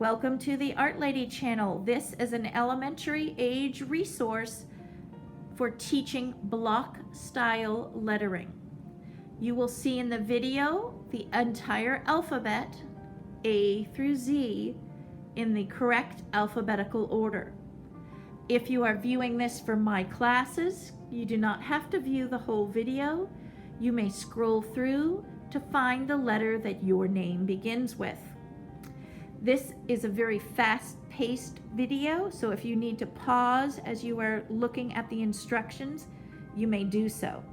Welcome to the Art Lady channel. This is an elementary age resource for teaching block style lettering. You will see in the video the entire alphabet, A through Z, in the correct alphabetical order. If you are viewing this for my classes, you do not have to view the whole video. You may scroll through to find the letter that your name begins with. This is a very fast-paced video, so if you need to pause as you are looking at the instructions, you may do so.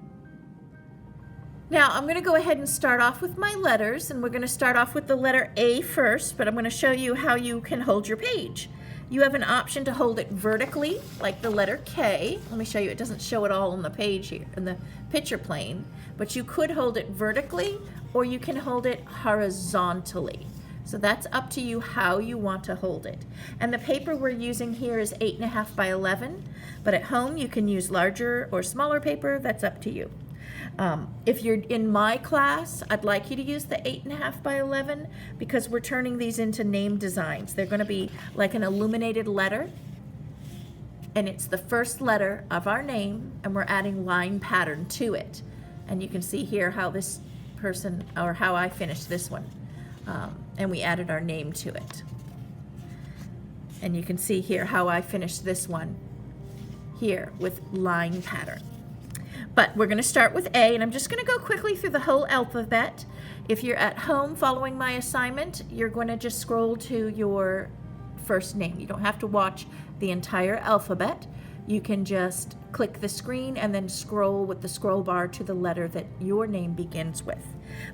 Now, I'm going to go ahead and start off with my letters, and we're going to start off with the letter A first, but I'm going to show you how you can hold your page. You have an option to hold it vertically, like the letter K. Let me show you. It doesn't show it all on the page here, in the picture plane, but you could hold it vertically, or you can hold it horizontally. So that's up to you how you want to hold it. And the paper we're using here is 8.5 by 11, but at home you can use larger or smaller paper. That's up to you. If you're in my class, I'd like you to use the 8.5 by 11 because we're turning these into name designs. They're going to be like an illuminated letter, and it's the first letter of our name, and we're adding line pattern to it. And you can see here how this person, or how I finished this one. And we added our name to it. And you can see here how I finished this one here with line pattern. But we're going to start with A, and I'm just going to go quickly through the whole alphabet. If you're at home following my assignment, you're going to just scroll to your first name. You don't have to watch the entire alphabet. You can just click the screen and then scroll with the scroll bar to the letter that your name begins with.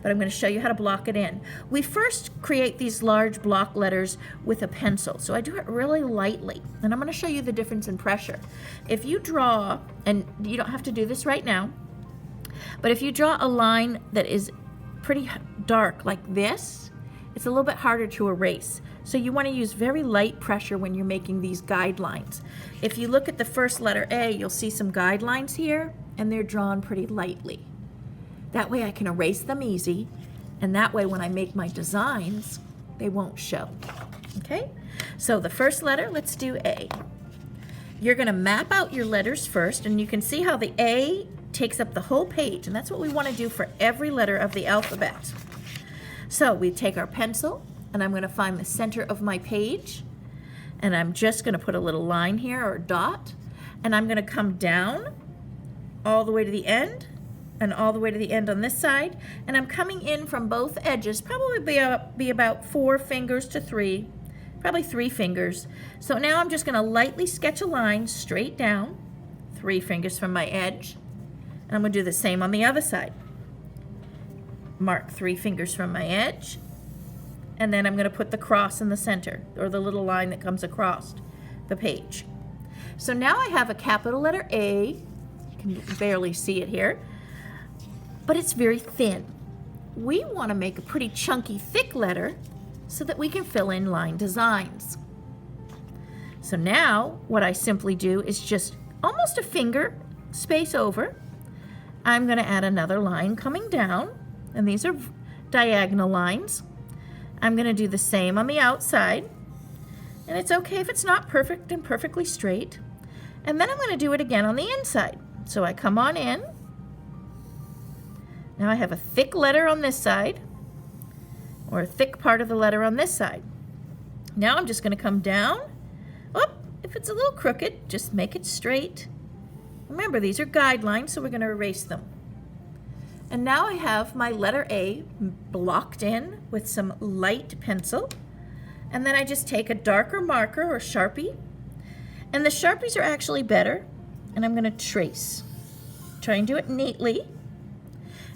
But I'm going to show you how to block it in. We first create these large block letters with a pencil. So I do it really lightly. And I'm going to show you the difference in pressure. If you draw, and you don't have to do this right now, but if you draw a line that is pretty dark like this, it's a little bit harder to erase. So you want to use very light pressure when you're making these guidelines. If you look at the first letter A, you'll see some guidelines here, and they're drawn pretty lightly. That way I can erase them easy, and that way when I make my designs, they won't show. Okay? So the first letter, let's do A. You're going to map out your letters first, and you can see how the A takes up the whole page, and that's what we want to do for every letter of the alphabet. So we take our pencil, and I'm going to find the center of my page, and I'm just going to put a little line here, or a dot, and I'm going to come down all the way to the end, and all the way to the end on this side, and I'm coming in from both edges, probably be about 4 fingers to 3, probably 3 fingers. So now I'm just going to lightly sketch a line straight down, 3 fingers from my edge, and I'm going to do the same on the other side. Mark 3 fingers from my edge, and then I'm going to put the cross in the center, or the little line that comes across the page. So now I have a capital letter A. You can barely see it here, but it's very thin. We want to make a pretty chunky, thick letter so that we can fill in line designs. So now what I simply do is just almost a finger space over. I'm going to add another line coming down, and these are diagonal lines. I'm going to do the same on the outside, and it's okay if it's not perfect and perfectly straight. And then I'm going to do it again on the inside. So I come on in. Now I have a thick letter on this side, or a thick part of the letter on this side. Now I'm just going to come down. Oh, if it's a little crooked, just make it straight. Remember, these are guidelines, so we're going to erase them. And now I have my letter A blocked in with some light pencil. And then I just take a darker marker or Sharpie. And the Sharpies are actually better. And I'm going to trace. Try and do it neatly.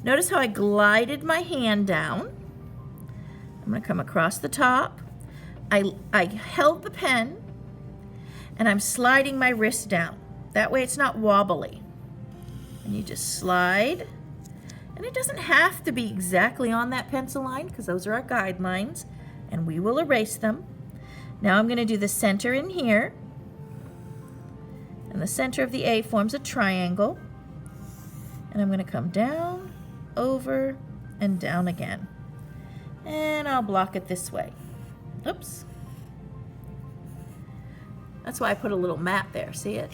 Notice how I glided my hand down. I'm going to come across the top. I held the pen, and I'm sliding my wrist down. That way it's not wobbly. And you just slide. And it doesn't have to be exactly on that pencil line because those are our guidelines, and we will erase them. Now I'm going to do the center in here. And the center of the A forms a triangle. And I'm going to come down, over, and down again. And I'll block it this way. Oops. That's why I put a little map there, see it?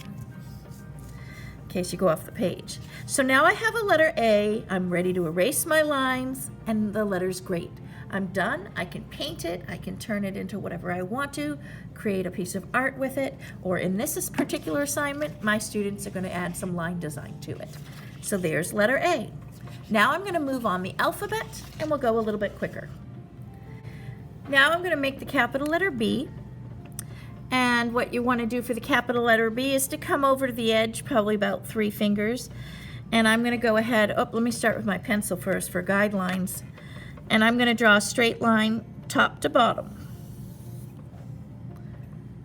In case you go off the page. So now I have a letter A. I'm ready to erase my lines, and the letter's great. I'm done. I can paint it. I can turn it into whatever I want to, create a piece of art with it, or in this particular assignment, my students are going to add some line design to it. So there's letter A. Now I'm going to move on the alphabet, and we'll go a little bit quicker. Now I'm going to make the capital letter B. And what you want to do for the capital letter B is to come over to the edge, probably about 3 fingers. And I'm going to go ahead, let me start with my pencil first for guidelines. And I'm going to draw a straight line top to bottom.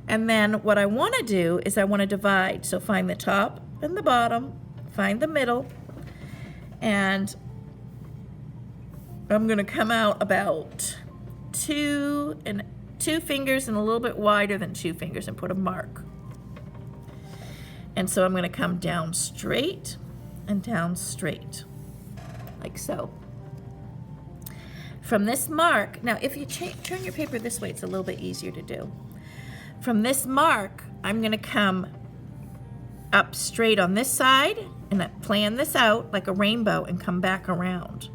And then what I want to do is I want to divide. So find the top and the bottom, find the middle, and I'm going to come out about 2 fingers and a little bit wider than 2 fingers and put a mark. And so I'm going to come down straight and down straight, like so. From this mark, now if you turn your paper this way, it's a little bit easier to do. From this mark, I'm going to come up straight on this side and plan this out like a rainbow and come back around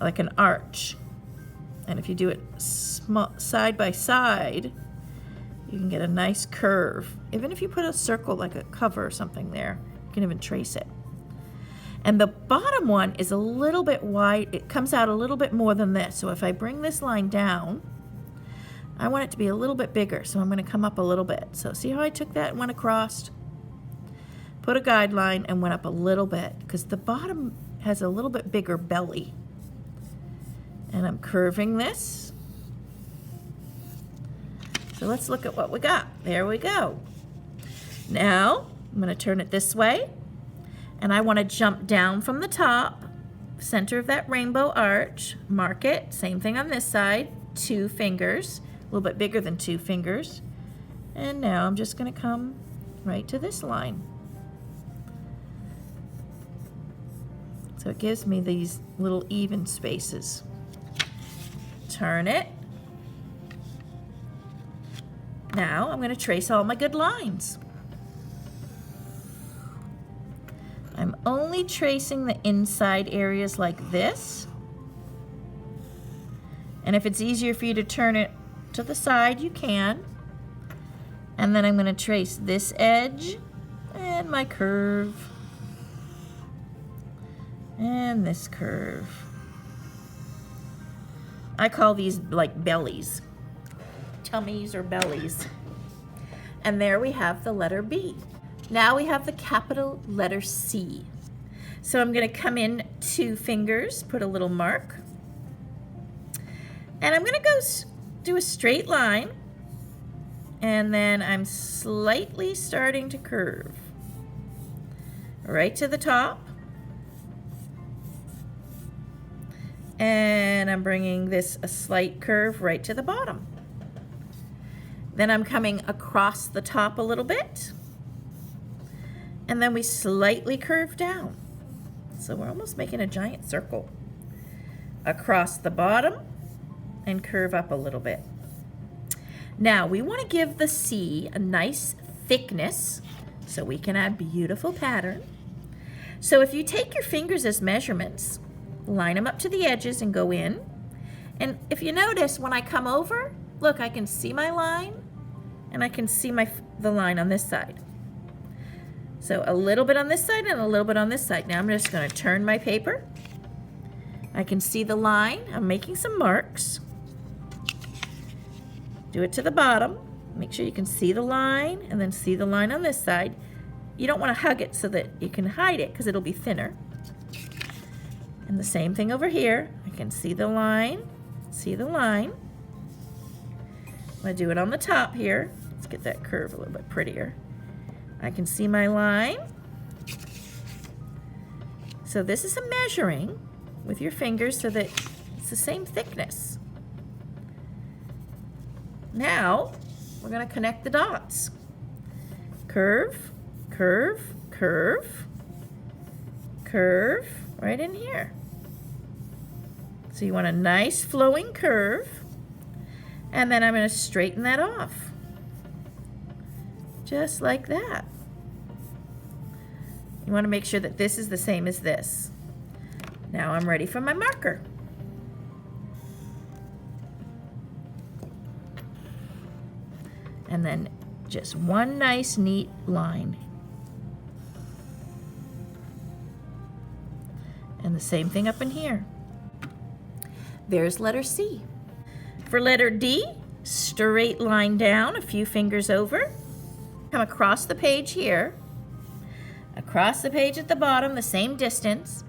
like an arch. And if you do it side by side, you can get a nice curve. Even if you put a circle like a cover or something there, you can even trace it. And the bottom one is a little bit wide. It comes out a little bit more than this. So if I bring this line down, I want it to be a little bit bigger. So I'm going to come up a little bit. So see how I took that and went across? Put a guideline and went up a little bit because the bottom has a little bit bigger belly. And I'm curving this. So let's look at what we got. There we go. Now I'm going to turn it this way. And I want to jump down from the top, center of that rainbow arch, mark it. Same thing on this side, 2 fingers, a little bit bigger than 2 fingers. And now I'm just going to come right to this line. So it gives me these little even spaces. Turn it. Now I'm going to trace all my good lines. I'm only tracing the inside areas like this. And if it's easier for you to turn it to the side, you can. And then I'm going to trace this edge and my curve. And this curve. I call these like bellies. Tummies or bellies. And there we have the letter B. Now we have the capital letter C. So I'm going to come in 2 fingers, put a little mark. And I'm going to go do a straight line. And then I'm slightly starting to curve. Right to the top. And I'm bringing this a slight curve right to the bottom. Then I'm coming across the top a little bit. And then we slightly curve down. So we're almost making a giant circle. Across the bottom and curve up a little bit. Now we want to give the C a nice thickness so we can add beautiful pattern. So if you take your fingers as measurements, line them up to the edges and go in. And if you notice, when I come over, look, I can see my line and I can see the line on this side. So a little bit on this side and a little bit on this side. Now I'm just going to turn my paper. I can see the line. I'm making some marks. Do it to the bottom. Make sure you can see the line and then see the line on this side. You don't want to hug it so that you can hide it because it'll be thinner. And the same thing over here. I can see the line, see the line. I'm going to do it on the top here. Let's get that curve a little bit prettier. I can see my line. So this is a measuring with your fingers so that it's the same thickness. Now we're going to connect the dots. Curve, curve, curve, curve, right in here. So you want a nice flowing curve, and then I'm going to straighten that off. just like that. You want to make sure that this is the same as this. Now I'm ready for my marker. And then just one nice neat line. And the same thing up in here. There's letter C. For letter D, straight line down, a few fingers over. Come across the page here. Across the page at the bottom, the same distance.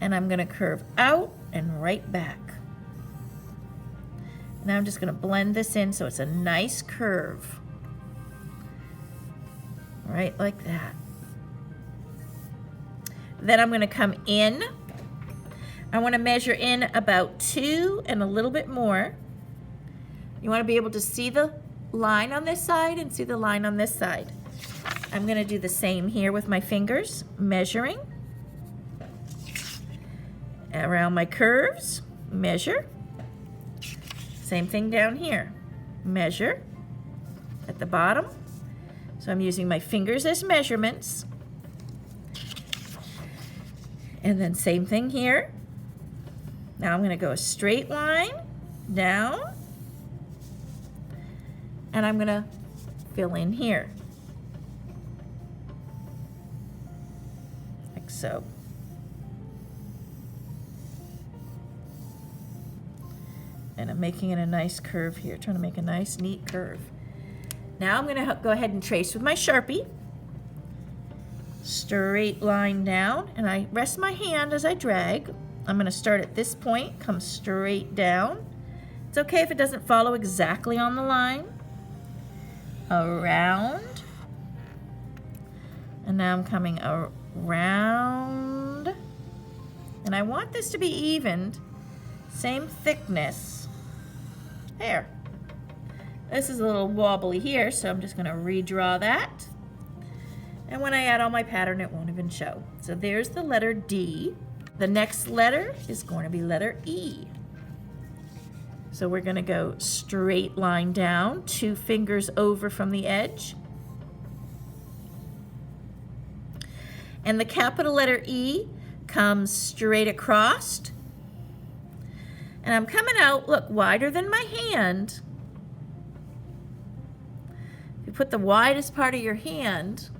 And I'm going to curve out and right back. Now I'm just going to blend this in so it's a nice curve. Right like that. Then I'm going to come in. I want to measure in about 2 and a little bit more. You want to be able to see the line on this side and see the line on this side. I'm going to do the same here with my fingers, measuring. Around my curves, measure. Same thing down here, measure at the bottom. So I'm using my fingers as measurements. And then same thing here. Now I'm going to go a straight line down. And I'm going to fill in here. Like so. And I'm making it a nice curve here, trying to make a nice, neat curve. Now I'm going to go ahead and trace with my Sharpie. Straight line down, and I rest my hand as I drag. I'm going to start at this point, come straight down. It's okay if it doesn't follow exactly on the line. Around. And now I'm coming around. And I want this to be evened, same thickness. There. This is a little wobbly here, so I'm just going to redraw that. And when I add all my pattern, it won't even show. So there's the letter D. The next letter is going to be letter E. So we're going to go straight line down, 2 fingers over from the edge. And the capital letter E comes straight across. And I'm coming out, look, wider than my hand. You put the widest part of your hand,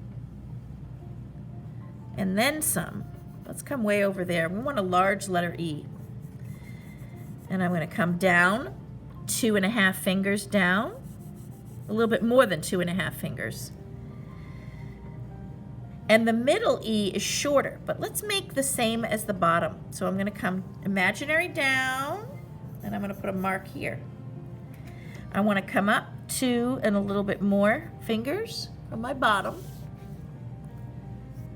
and then some. Let's come way over there. We want a large letter E. And I'm going to come down 2.5 fingers down, a little bit more than 2.5 fingers. And the middle E is shorter, but let's make the same as the bottom. So I'm going to come imaginary down, and I'm going to put a mark here. I want to come up 2 and a little bit more fingers from my bottom.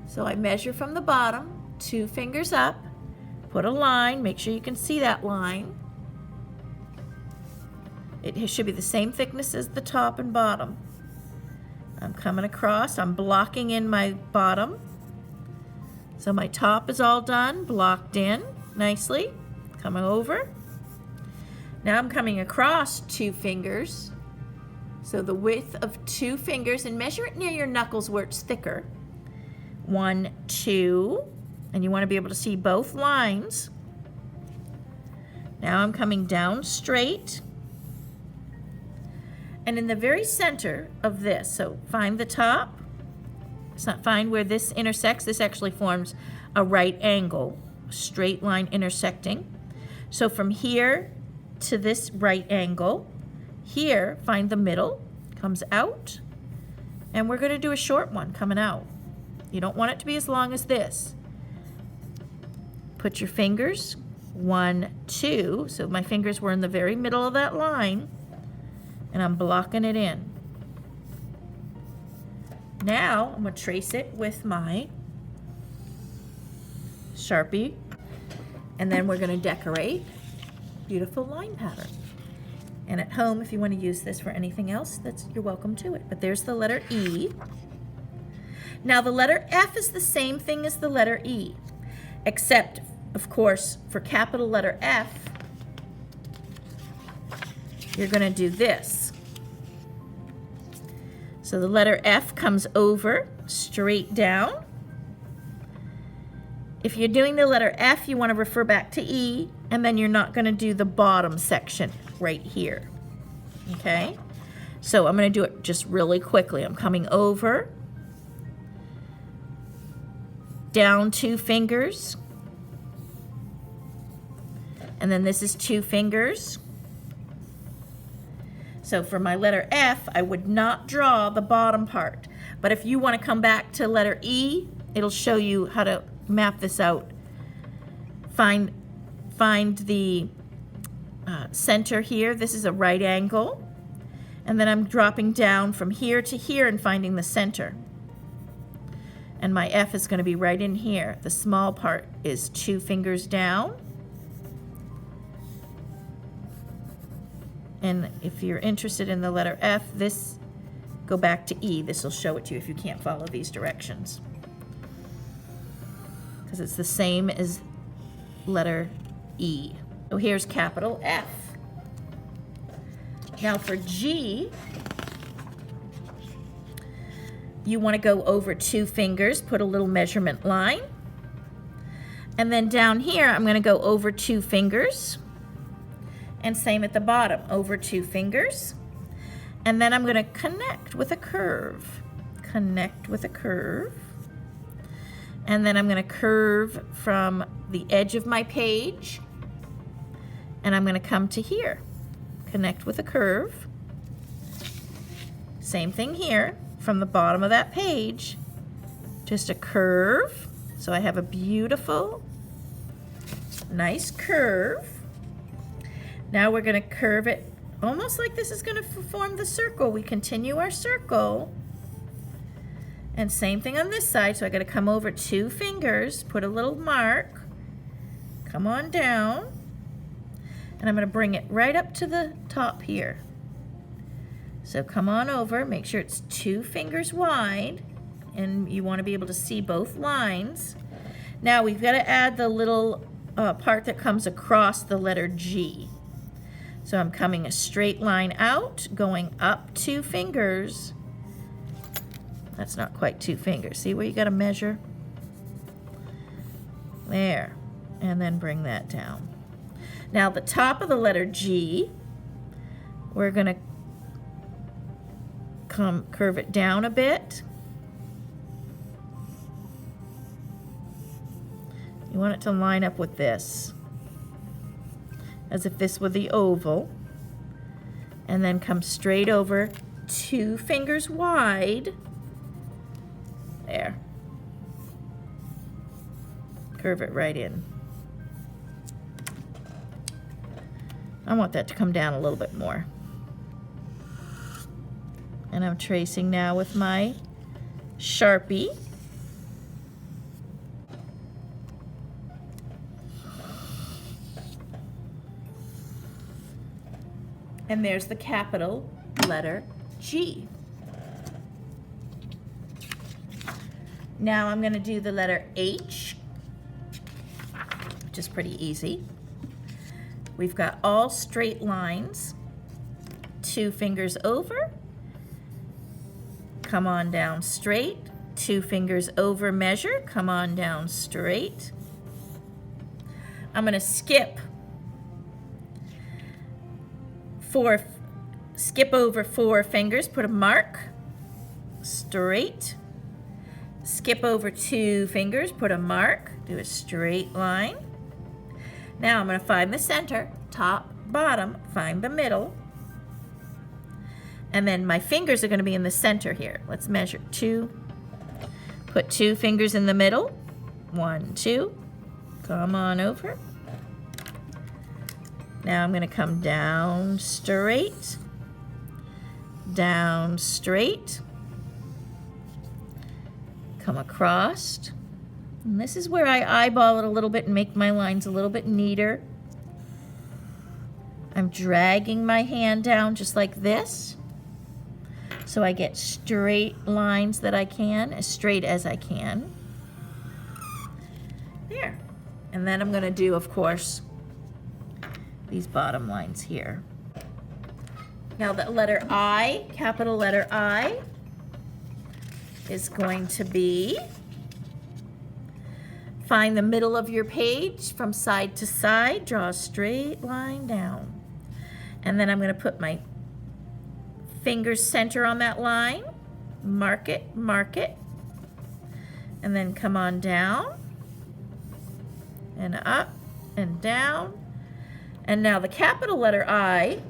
So I measure from the bottom, 2 fingers up, put a line, make sure you can see that line. It should be the same thickness as the top and bottom. I'm coming across, I'm blocking in my bottom. So my top is all done, blocked in nicely, coming over. Now I'm coming across 2 fingers. So the width of 2 fingers, and measure it near your knuckles where it's thicker. 1, 2, and you want to be able to see both lines. Now I'm coming down straight. And in the very center of this, so find the top, find where this intersects. This actually forms a right angle, straight line intersecting. So from here to this right angle, here, find the middle, comes out, and we're going to do a short one coming out. You don't want it to be as long as this. Put your fingers, 1, 2, so my fingers were in the very middle of that line, and I'm blocking it in. Now I'm going to trace it with my Sharpie, and then we're going to decorate beautiful line pattern. And at home, if you want to use this for anything else, you're welcome to it. But there's the letter E. Now the letter F is the same thing as the letter E, except, of course, for capital letter F, you're going to do this. So the letter F comes over, straight down. If you're doing the letter F, you want to refer back to E, and then you're not going to do the bottom section right here. Okay? So I'm going to do it just really quickly. I'm coming over, down 2 fingers, and then this is 2 fingers. So for my letter F, I would not draw the bottom part. But if you want to come back to letter E, it'll show you how to map this out. Find the center here. This is a right angle. And then I'm dropping down from here to here and finding the center. And my F is going to be right in here. The small part is 2 fingers down. And if you're interested in the letter F, go back to E. This will show it to you if you can't follow these directions. Because it's the same as letter E. So here's capital F. Now for G, you want to go over 2 fingers, put a little measurement line. And then down here, I'm going to go over 2 fingers. And same at the bottom, over 2 fingers. And then I'm going to connect with a curve. Connect with a curve. And then I'm going to curve from the edge of my page. And I'm going to come to here. Connect with a curve. Same thing here. From the bottom of that page, just a curve. So I have a beautiful, nice curve. Now we're going to curve it almost like this is going to form the circle. We continue our circle. And same thing on this side. So I got to come over 2 fingers, put a little mark, come on down, and I'm going to bring it right up to the top here. So come on over, make sure it's 2 fingers wide, and you want to be able to see both lines. Now we've got to add the little part that comes across the letter G. So I'm coming a straight line out, going up 2 fingers. That's not quite 2 fingers. See where you got to measure? There. And then bring that down. Now the top of the letter G, we're going to curve it down a bit. You want it to line up with this, as if this were the oval, and then come straight over 2 fingers wide. There. Curve it right in. I want that to come down a little bit more. And I'm tracing now with my Sharpie. And there's the capital letter G. Now I'm going to do the letter H, which is pretty easy. We've got all straight lines, 2 fingers over, come on down straight, 2 fingers over measure, come on down straight. I'm going to skip over 4 fingers, put a mark, straight. Skip over 2 fingers, put a mark, do a straight line. Now I'm going to find the center, top, bottom, find the middle. And then my fingers are going to be in the center here. Let's measure 2. Put 2 fingers in the middle. 1, 2. Come on over. Now I'm going to come down straight, come across, and this is where I eyeball it a little bit and make my lines a little bit neater. I'm dragging my hand down just like this, so I get straight lines that I can, as straight as I can. There. And then I'm going to do, of course, these bottom lines here. Now the letter I, capital letter I, is going to be, find the middle of your page from side to side, draw a straight line down. And then I'm going to put my fingers center on that line, mark it, and then come on down and up and down. And now the capital letter I,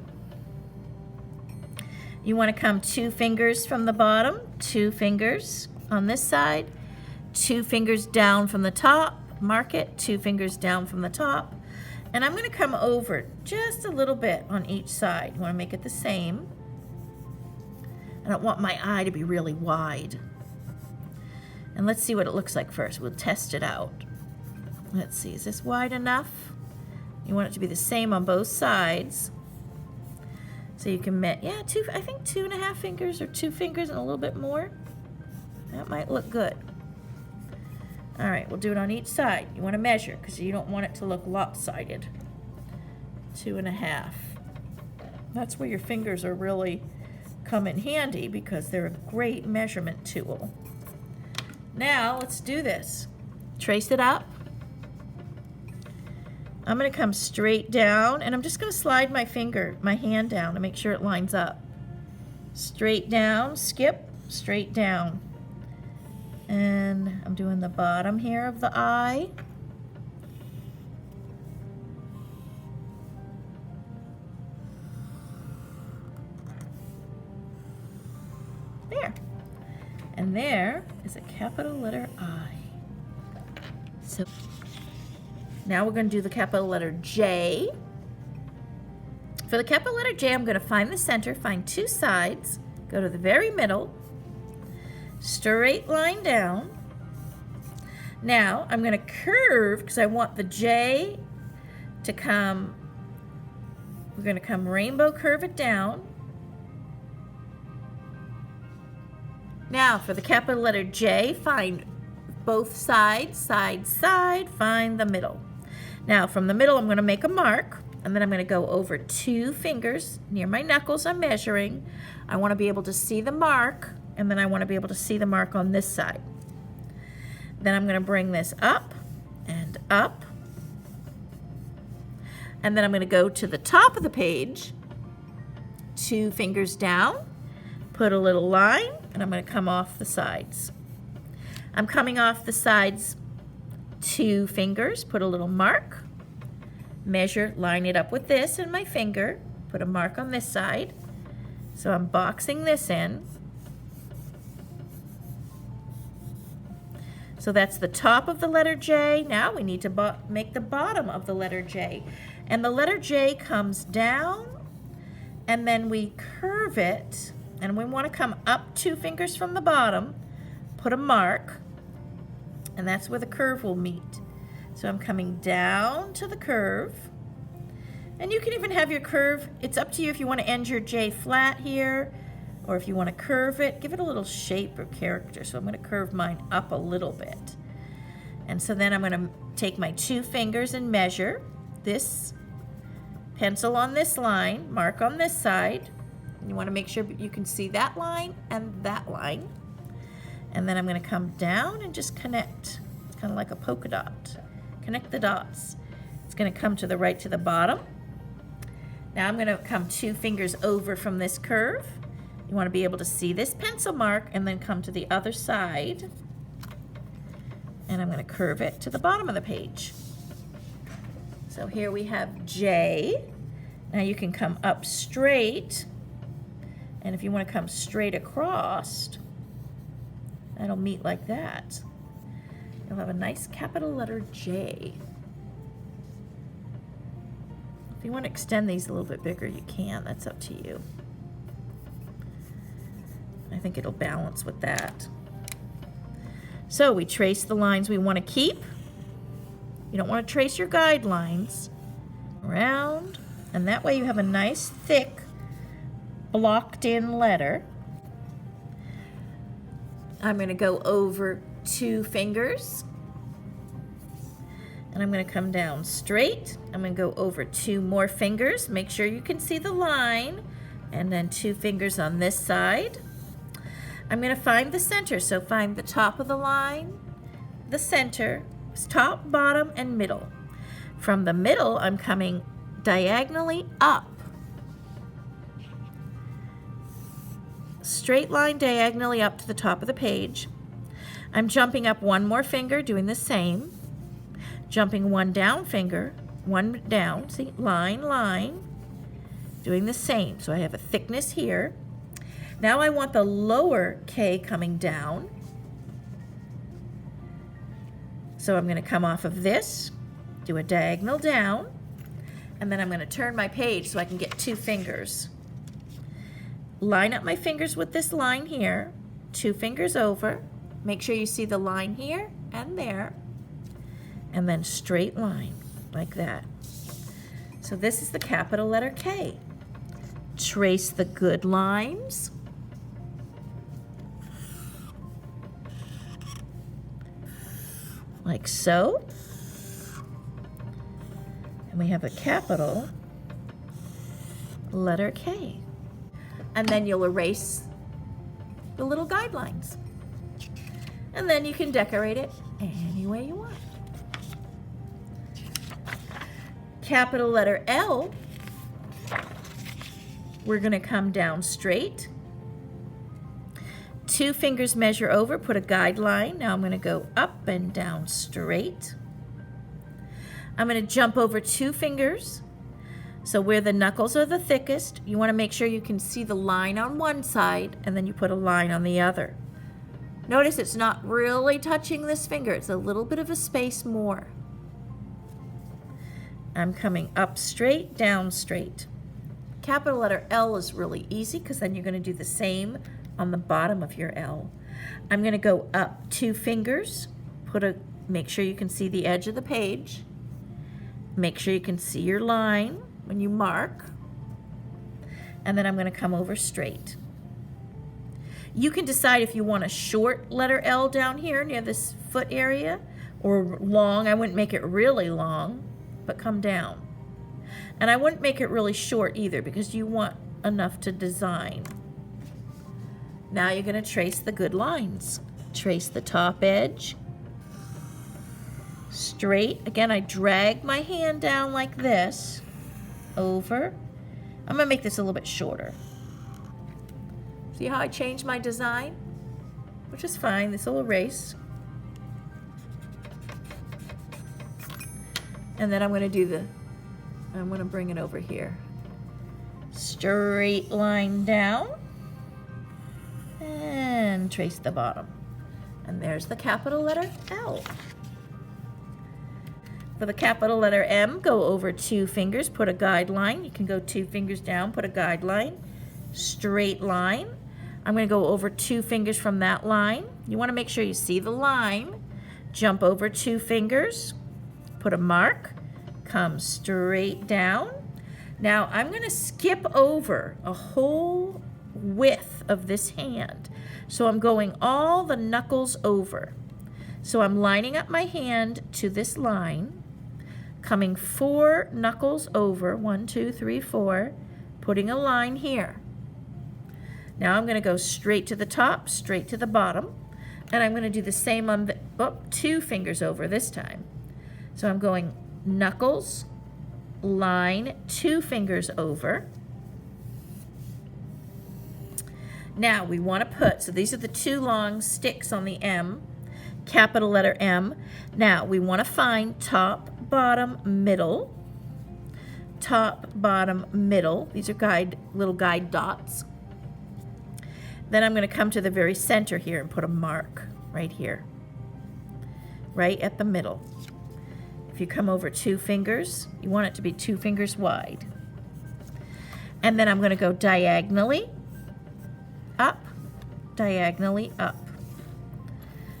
you want to come 2 fingers from the bottom, 2 fingers on this side, 2 fingers down from the top, mark it, 2 fingers down from the top. And I'm going to come over just a little bit on each side. You want to make it the same. I don't want my eye to be really wide. And let's see what it looks like first. We'll test it out. Let's see, is this wide enough? You want it to be the same on both sides. So you can, I think 2.5 fingers or 2 fingers and a little bit more. That might look good. All right, we'll do it on each side. You want to measure because you don't want it to look lopsided. 2.5. That's where your fingers are really come in handy because they're a great measurement tool. Now let's do this. Trace it up. I'm going to come straight down and I'm just going to slide my hand down to make sure it lines up. Straight down, skip, straight down. And I'm doing the bottom here of the eye. There. And there is a capital letter I. So now we're going to do the capital letter J. For the capital letter J, I'm going to find the center, find 2 sides, go to the very middle, straight line down. Now I'm going to curve because I want the J to come, we're going to come rainbow curve it down. Now for the capital letter J, find both sides, side, find the middle. Now from the middle I'm going to make a mark and then I'm going to go over 2 fingers near my knuckles. I'm measuring. I want to be able to see the mark and then I want to be able to see the mark on this side. Then I'm going to bring this up and up. And then I'm going to go to the top of the page, 2 fingers down, put a little line, and I'm going to come off the sides. I'm coming off the sides 2 fingers, put a little mark, measure, line it up with this and my finger, put a mark on this side. So I'm boxing this in. So that's the top of the letter J. Now we need to make the bottom of the letter J. And the letter J comes down and then we curve it and we want to come up 2 fingers from the bottom, put a mark, and that's where the curve will meet. So I'm coming down to the curve. And you can even have your curve, it's up to you if you want to end your J flat here or if you want to curve it, give it a little shape or character. So I'm going to curve mine up a little bit. And so then I'm going to take my 2 fingers and measure this pencil on this line, mark on this side. You want to make sure you can see that line and that line. And then I'm going to come down and just connect. It's kind of like a polka dot. Connect the dots. It's going to come to the right to the bottom. Now I'm going to come 2 fingers over from this curve. You want to be able to see this pencil mark and then come to the other side. And I'm going to curve it to the bottom of the page. So here we have J. Now you can come up straight. And if you want to come straight across, that'll meet like that. You'll have a nice capital letter J. If you want to extend these a little bit bigger, you can. That's up to you. I think it'll balance with that. So we trace the lines we want to keep. You don't want to trace your guidelines around, and that way you have a nice thick blocked in letter. I'm going to go over 2 fingers and I'm going to come down straight. I'm going to go over 2 more fingers. Make sure you can see the line, and then 2 fingers on this side. I'm going to find the center. So find the top of the line, the center, top, bottom, and middle. From the middle, I'm coming diagonally up. Straight line diagonally up to the top of the page. I'm jumping up one more finger, doing the same. Jumping one down finger, one down, see, line, line, doing the same. So I have a thickness here. Now I want the lower K coming down. So I'm going to come off of this, do a diagonal down, and then I'm going to turn my page so I can get 2 fingers. Line up my fingers with this line here, 2 fingers over. Make sure you see the line here and there, and then straight line like that. So this is the capital letter K. Trace the good lines. Like so. And we have a capital letter K. And then you'll erase the little guidelines. And then you can decorate it any way you want. Capital letter L, we're going to come down straight. 2 fingers measure over, put a guideline. Now I'm going to go up and down straight. I'm going to jump over 2 fingers. So where the knuckles are the thickest, you want to make sure you can see the line on one side, and then you put a line on the other. Notice it's not really touching this finger. It's a little bit of a space more. I'm coming up straight, down straight. Capital letter L is really easy because then you're going to do the same on the bottom of your L. I'm going to go up 2 fingers, make sure you can see the edge of the page. Make sure you can see your line when you mark. And then I'm going to come over straight. You can decide if you want a short letter L down here near this foot area or long. I wouldn't make it really long, but come down. And I wouldn't make it really short either because you want enough to design. Now you're going to trace the good lines. Trace the top edge. Straight. Again, I drag my hand down like this. Over. I'm going to make this a little bit shorter. See how I changed my design? Which is fine. This will erase. And then I'm going to bring it over here. Straight line down. And trace the bottom. And there's the capital letter L. For the capital letter M, go over 2 fingers, put a guideline. You can go 2 fingers down, put a guideline. Straight line. I'm going to go over 2 fingers from that line. You want to make sure you see the line. Jump over 2 fingers, put a mark, come straight down. Now I'm going to skip over a whole width of this hand. So I'm going all the knuckles over. So I'm lining up my hand to this line, coming 4 knuckles over, 1, 2, 3, 4, putting a line here. Now I'm going to go straight to the top, straight to the bottom, and I'm going to do the same on the 2 fingers over this time. So I'm going knuckles, line, 2 fingers over. Now we want to put, so these are the 2 long sticks on the M, capital letter M. Now we want to find top, bottom, middle. Top, bottom, middle. These are little guide dots. Then I'm going to come to the very center here and put a mark right here, right at the middle. If you come over 2 fingers, you want it to be 2 fingers wide. And then I'm going to go diagonally up, diagonally up.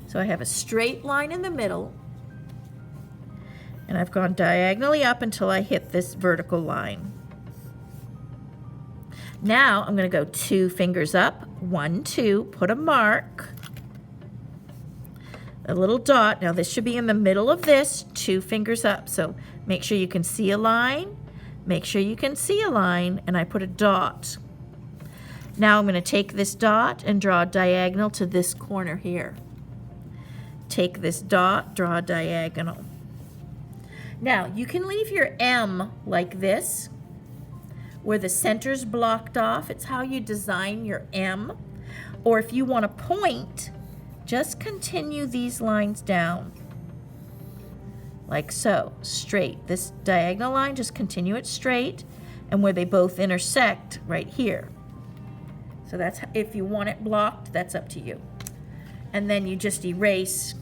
So I have a straight line in the middle, and I've gone diagonally up until I hit this vertical line. Now I'm going to go 2 fingers up, 1, 2, put a mark, a little dot. Now this should be in the middle of this, 2 fingers up. So make sure you can see a line, make sure you can see a line, and I put a dot. Now I'm going to take this dot and draw a diagonal to this corner here. Take this dot, draw a diagonal. Now you can leave your M like this, where the center's blocked off. It's how you design your M. Or if you want to point, just continue these lines down. Like so, straight. This diagonal line, just continue it straight, and where they both intersect, right here. So that's, if you want it blocked, that's up to you. And then you just erase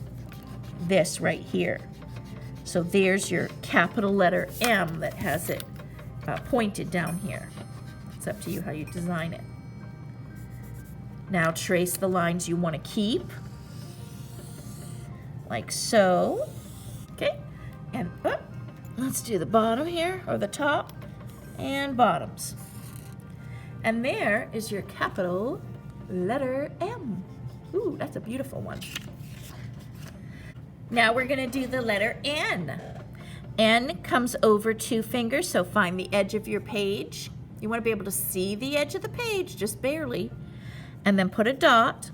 this right here. So there's your capital letter M that has it pointed down here. It's up to you how you design it. Now trace the lines you want to keep, like so. Okay, and let's do the bottom here, or the top and bottoms. And there is your capital letter M. Ooh, that's a beautiful one. Now we're going to do the letter N. N comes over 2 fingers, so find the edge of your page. You want to be able to see the edge of the page, just barely. And then put a dot.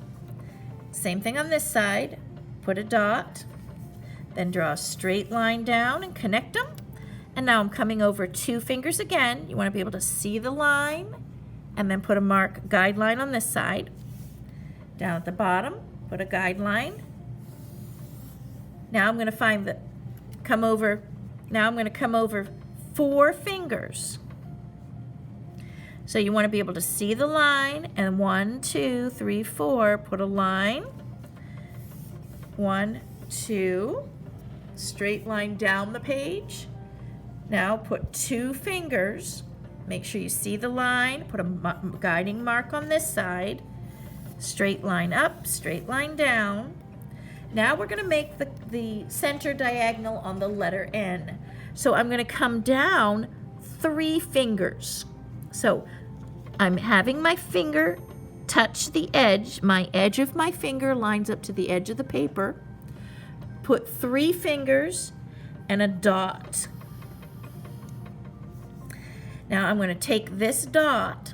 Same thing on this side. Put a dot. Then draw a straight line down and connect them. And now I'm coming over 2 fingers again. You want to be able to see the line. And then put a mark guideline on this side. Down at the bottom, put a guideline. Now I'm going to find the, now I'm going to come over 4 fingers. So you want to be able to see the line, and 1, 2, 3, 4, put a line. 1, 2, straight line down the page. Now put 2 fingers. Make sure you see the line, put a guiding mark on this side. Straight line up, straight line down. Now we're going to make the center diagonal on the letter N. So I'm going to come down 3 fingers. So I'm having my finger touch the edge. My edge of my finger lines up to the edge of the paper. Put 3 fingers and a dot. Now I'm going to take this dot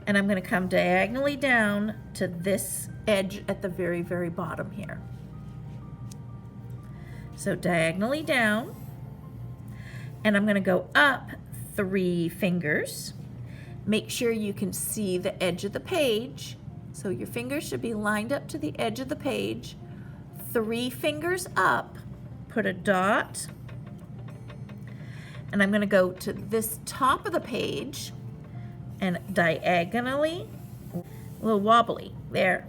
and I'm going to come diagonally down to this edge at the very, very bottom here. So diagonally down, and I'm going to go up 3 fingers. Make sure you can see the edge of the page. So your fingers should be lined up to the edge of the page. 3 fingers up, put a dot, and I'm going to go to this top of the page and diagonally, a little wobbly, there.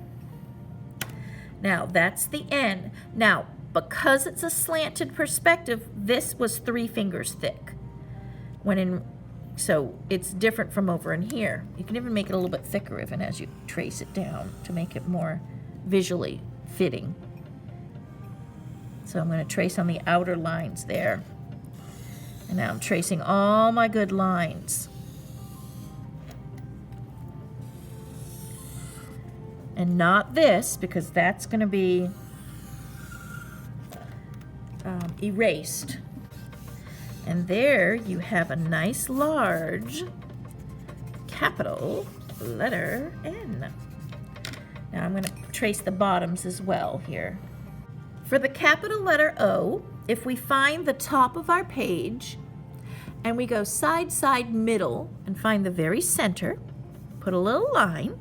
Now that's the N. Now, because it's a slanted perspective, this was 3 fingers thick. So it's different from over in here. You can even make it a little bit thicker even as you trace it down to make it more visually fitting. So I'm going to trace on the outer lines there. And now I'm tracing all my good lines. And not this, because that's going to be erased. And there you have a nice large capital letter N. Now I'm going to trace the bottoms as well here. For the capital letter O, if we find the top of our page and we go side, side, middle and find the very center, put a little line.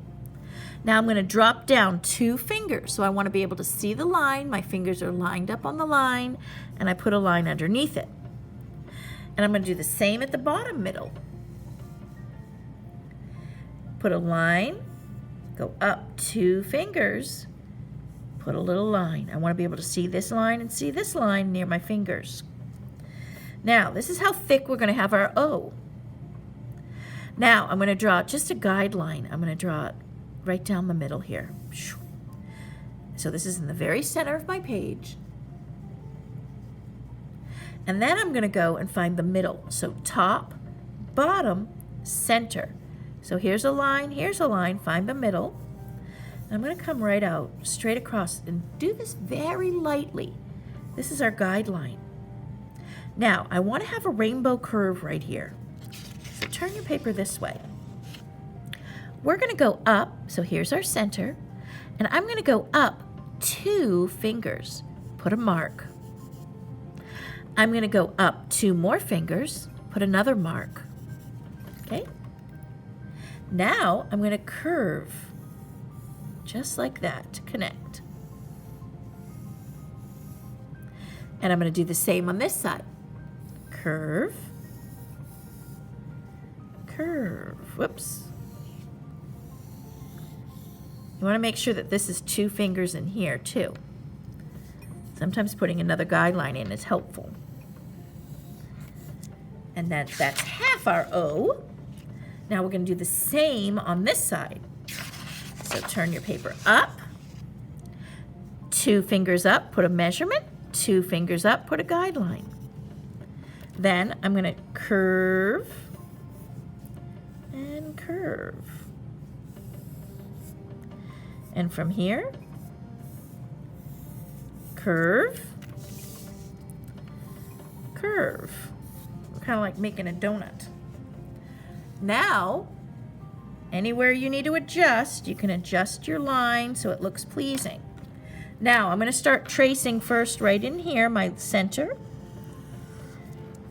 Now I'm going to drop down 2 fingers. So I want to be able to see the line. My fingers are lined up on the line and I put a line underneath it. And I'm going to do the same at the bottom middle. Put a line, go up 2 fingers, put a little line. I want to be able to see this line and see this line near my fingers. Now, this is how thick we're going to have our O. Now, I'm going to draw just a guideline. I'm going to draw it right down the middle here. So this is in the very center of my page. And then I'm going to go and find the middle. So top, bottom, center. So here's a line, find the middle. And I'm going to come right out, straight across, and do this very lightly. This is our guideline. Now, I want to have a rainbow curve right here. So turn your paper this way. we're going to go up. So here's our center. And I'm going to go up 2 fingers. Put a mark. I'm going to go up 2 more fingers. Put another mark. Okay? Now I'm going to curve just like that to connect. And I'm going to do the same on this side. Curve, curve, whoops. You want to make sure that this is 2 fingers in here too. Sometimes putting another guideline in is helpful. And that's half our O. Now we're going to do the same on this side. So turn your paper up, 2 fingers up, put a measurement, 2 fingers up, put a guideline. Then I'm going to curve and curve. And from here, curve, curve. We're kind of like making a donut. Now, anywhere you need to adjust, you can adjust your line so it looks pleasing. Now, I'm going to start tracing first right in here, my center.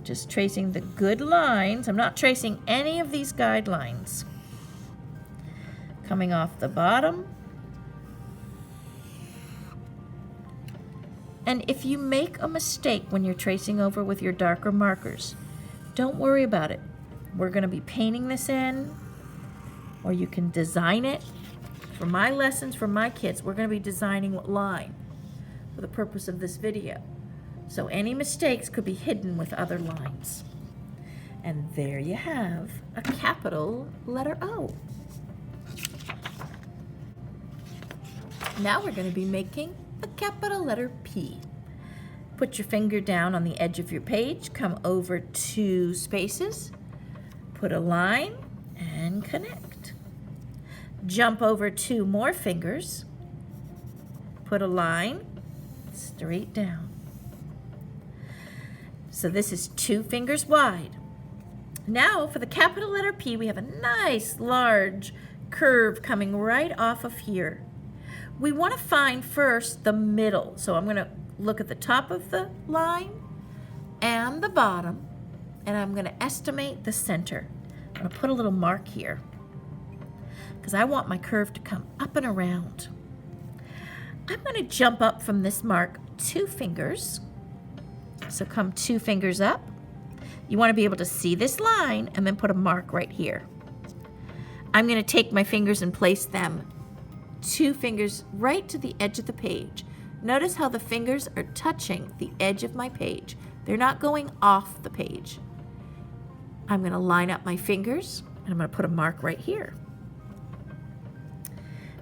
Just tracing the good lines. I'm not tracing any of these guidelines. Coming off the bottom. And if you make a mistake when you're tracing over with your darker markers, don't worry about it. We're going to be painting this in, or you can design it. For my lessons for my kids, we're going to be designing what line for the purpose of this video. So any mistakes could be hidden with other lines. And there you have a capital letter O. Now we're going to be making a capital letter P. Put your finger down on the edge of your page, come over 2 spaces, put a line, and connect. Jump over 2 more fingers, put a line, straight down. So this is 2 fingers wide. Now for the capital letter P, we have a nice large curve coming right off of here. We want to find first the middle. So I'm going to look at the top of the line and the bottom, and I'm going to estimate the center. I'm going to put a little mark here because I want my curve to come up and around. I'm going to jump up from this mark 2 fingers. So come 2 fingers up. You want to be able to see this line and then put a mark right here. I'm going to take my fingers and place them 2 fingers right to the edge of the page. Notice how the fingers are touching the edge of my page. They're not going off the page. I'm going to line up my fingers and I'm going to put a mark right here.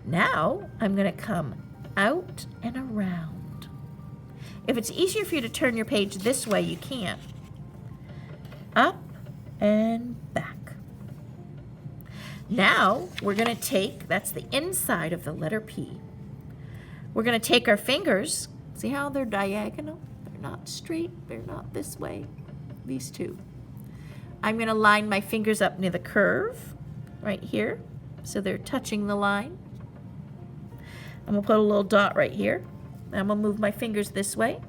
Now I'm going to come out and around. If it's easier for you to turn your page this way, you can. Up and back. Now we're going to take, that's the inside of the letter P. We're going to take our fingers, see how they're diagonal? They're not straight, they're not this way, these 2. I'm going to line my fingers up near the curve, right here, so they're touching the line. I'm going to put a little dot right here. I'm going to move my fingers this way.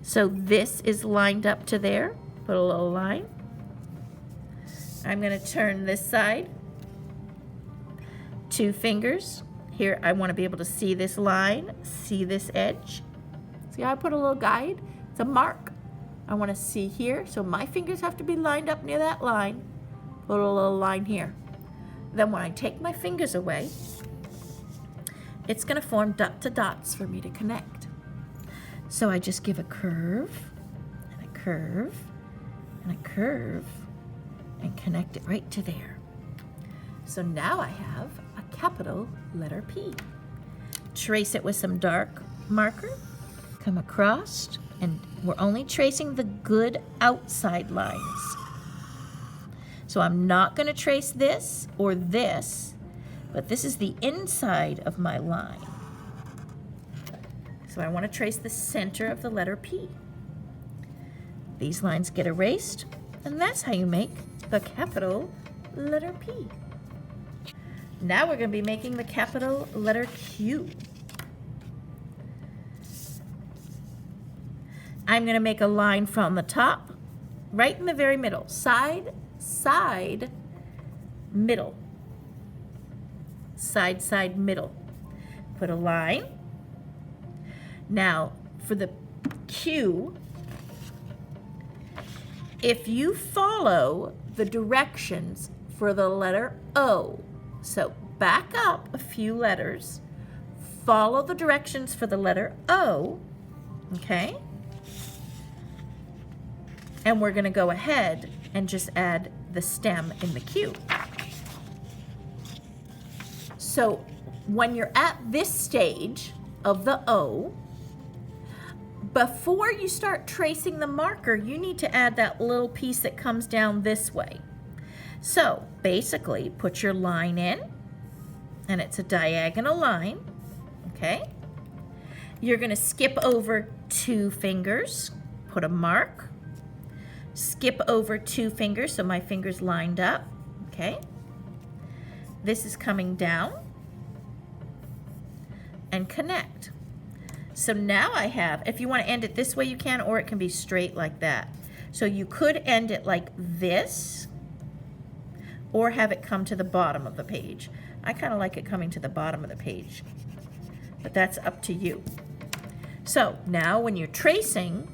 So this is lined up to there. Put a little line. I'm going to turn this side. 2 fingers. Here I want to be able to see this line, see this edge. See how I put a little guide? It's a mark. I want to see here. So my fingers have to be lined up near that line. Put a little line here. Then when I take my fingers away, it's going to form dot to dots for me to connect. So I just give a curve, and a curve, and a curve, and connect it right to there. So now I have a capital letter P. Trace it with some dark marker, come across, and we're only tracing the good outside lines. So I'm not going to trace this or this, but this is the inside of my line. So I want to trace the center of the letter P. These lines get erased, and that's how you make the capital letter P. Now we're going to be making the capital letter Q. I'm going to make a line from the top, right in the very middle, side, side, middle, side, side, middle. Put a line. Now, for the Q, if you follow the directions for the letter O, so back up a few letters, follow the directions for the letter O, okay? And we're going to go ahead and just add the stem in the Q. So when you're at this stage of the O, before you start tracing the marker, you need to add that little piece that comes down this way. So basically, put your line in, and it's a diagonal line, okay? You're going to skip over 2 fingers, put a mark, skip over 2 fingers, so my fingers lined up, okay? This is coming down, and connect. So now I have, if you want to end it this way you can, or it can be straight like that. So you could end it like this, or have it come to the bottom of the page. I kind of like it coming to the bottom of the page, but that's up to you. So now when you're tracing,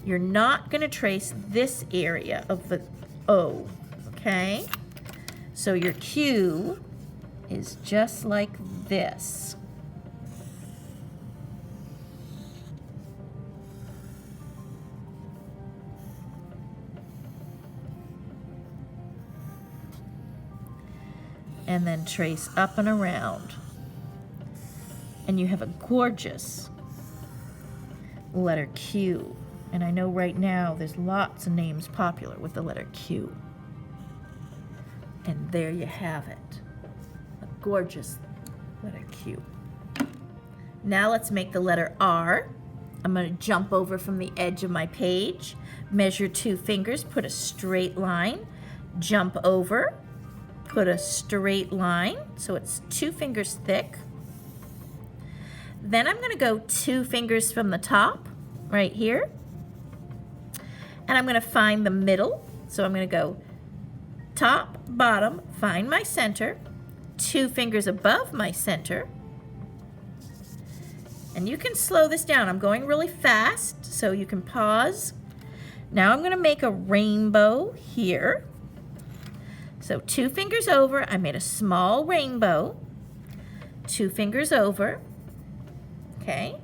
you're not going to trace this area of the O, okay? So your Q is just like this. And then trace up and around. And you have a gorgeous letter Q. And I know right now there's lots of names popular with the letter Q. And there you have it. A gorgeous letter Q. Now let's make the letter R. I'm going to jump over from the edge of my page, measure 2 fingers, put a straight line, jump over, put a straight line, so it's 2 fingers thick. Then I'm going to go 2 fingers from the top, right here. And I'm going to find the middle. So I'm going to go top, bottom, find my center, 2 fingers above my center. And you can slow this down. I'm going really fast, so you can pause. Now I'm going to make a rainbow here. So 2 fingers over, I made a small rainbow. 2 fingers over. Okay.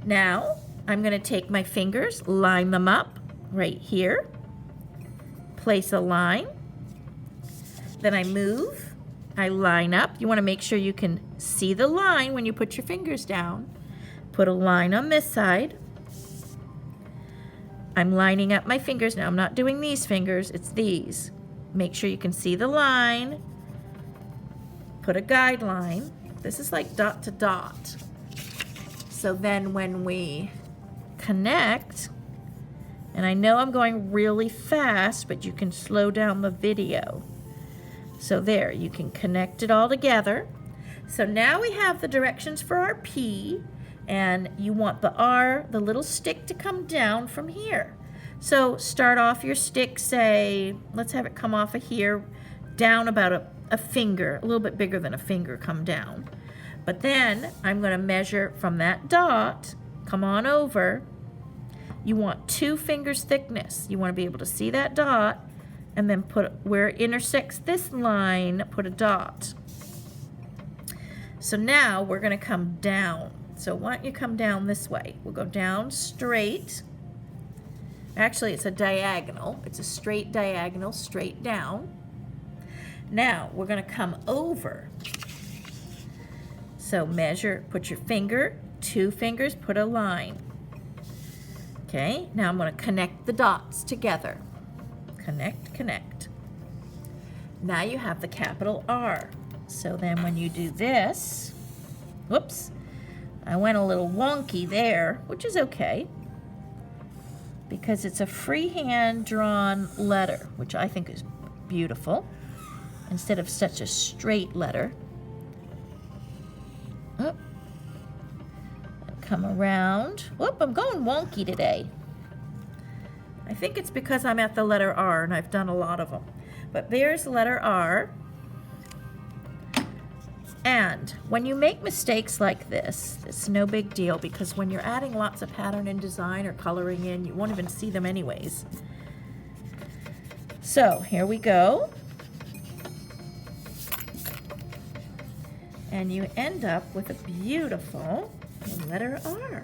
Now I'm going to take my fingers, line them up right here. Place a line. Then I move. I line up. You want to make sure you can see the line when you put your fingers down. Put a line on this side. I'm lining up my fingers. Now I'm not doing these fingers, it's these. Make sure you can see the line. Put a guideline. This is like dot to dot. So then when we connect, and I know I'm going really fast, but you can slow down the video. So there, you can connect it all together. So now we have the directions for our P, and you want the R, the little stick, to come down from here. So start off your stick, say, let's have it come off of here, down about a finger, a little bit bigger than a finger, come down. But then I'm going to measure from that dot, come on over. You want 2 fingers thickness. You want to be able to see that dot, and then put where it intersects this line, put a dot. So now we're going to come down. So why don't you come down this way? We'll go down straight. Actually, it's a diagonal. It's a straight diagonal, straight down. Now we're going to come over. So measure, put your finger, 2 fingers, put a line. Okay, now I'm going to connect the dots together. Connect, connect. Now you have the capital R. So then when you do this, whoops, I went a little wonky there, which is okay, because it's a freehand drawn letter, which I think is beautiful. instead of such a straight letter. Oh. Come around. Whoop, I'm going wonky today. I think it's because I'm at the letter R and I've done a lot of them. But there's the letter R. And when you make mistakes like this, it's no big deal because when you're adding lots of pattern and design or coloring in, you won't even see them anyways. So here we go. And you end up with a beautiful letter R.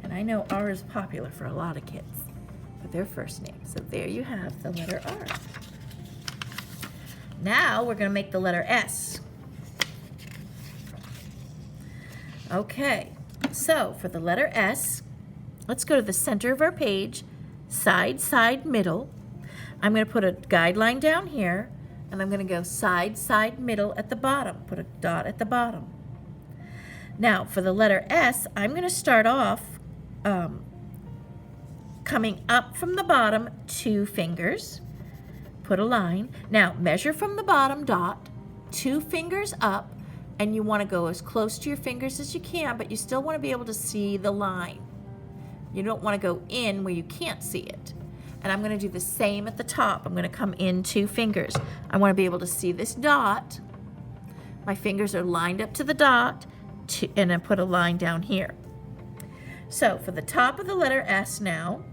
And I know R is popular for a lot of kids with their first name. So there you have the letter R. Now we're going to make the letter S. Okay, so for the letter S, let's go to the center of our page, side, side, middle. I'm going to put a guideline down here, and I'm going to go side, side, middle at the bottom. Put a dot at the bottom. Now, for the letter S, I'm going to start off coming up from the bottom 2 fingers. Put a line. Now, measure from the bottom dot, 2 fingers up, and you want to go as close to your fingers as you can, but you still want to be able to see the line. You don't want to go in where you can't see it. And I'm going to do the same at the top. I'm going to come in 2 fingers. I want to be able to see this dot. My fingers are lined up to the dot, and I put a line down here. So for the top of the letter S now,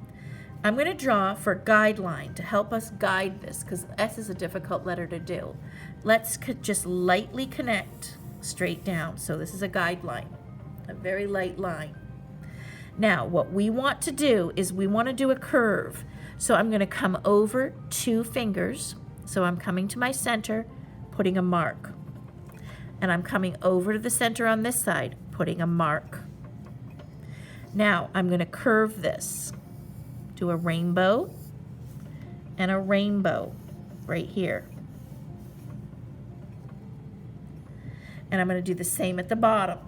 I'm going to draw for a guideline to help us guide this because S is a difficult letter to do. Let's just lightly connect straight down. So this is a guideline, a very light line. Now what we want to do is we want to do a curve. So I'm going to come over 2 fingers. So I'm coming to my center, putting a mark. And I'm coming over to the center on this side, putting a mark. Now I'm going to curve this. Do a rainbow and a rainbow right here. And I'm going to do the same at the bottom.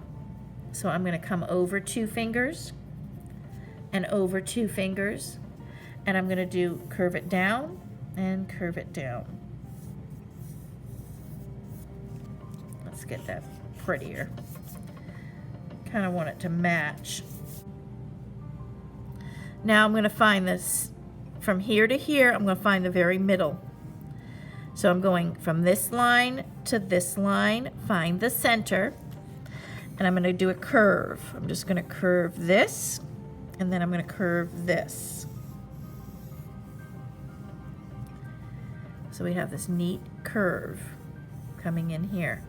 So I'm going to come over 2 fingers and over 2 fingers. And I'm going to do curve it down and curve it down. Let's get that prettier. Kind of want it to match. Now I'm going to find this from here to here. I'm going to find the very middle. So I'm going from this line to this line, find the center, and I'm going to do a curve. I'm just going to curve this, and then I'm going to curve this. So we have this neat curve coming in here.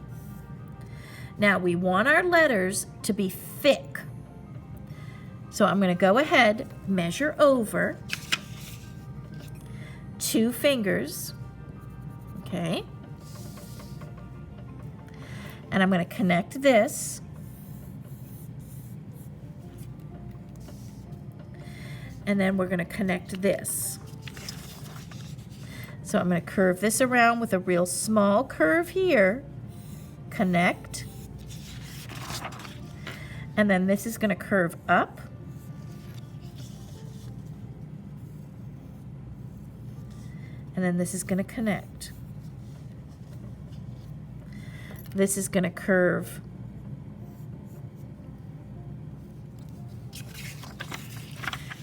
Now we want our letters to be thick. So I'm going to go ahead, measure over 2 fingers, okay? And I'm going to connect this. And then we're going to connect this. So I'm going to curve this around with a real small curve here, connect, and then this is going to curve up. And then this is going to connect. This is going to curve.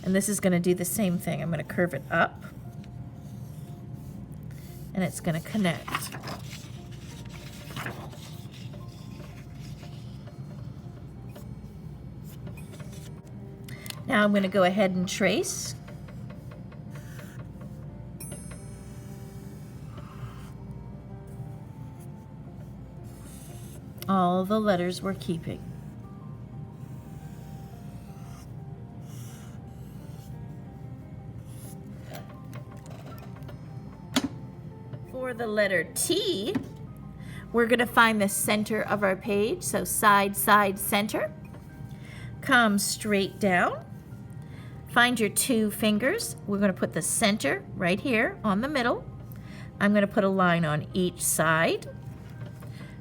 And this is going to do the same thing. I'm going to curve it up. And it's going to connect. Now I'm going to go ahead and trace. All the letters we're keeping. For the letter T, we're going to find the center of our page. So side, side, center. Come straight down. Find your 2 fingers. We're going to put the center right here on the middle. I'm going to put a line on each side.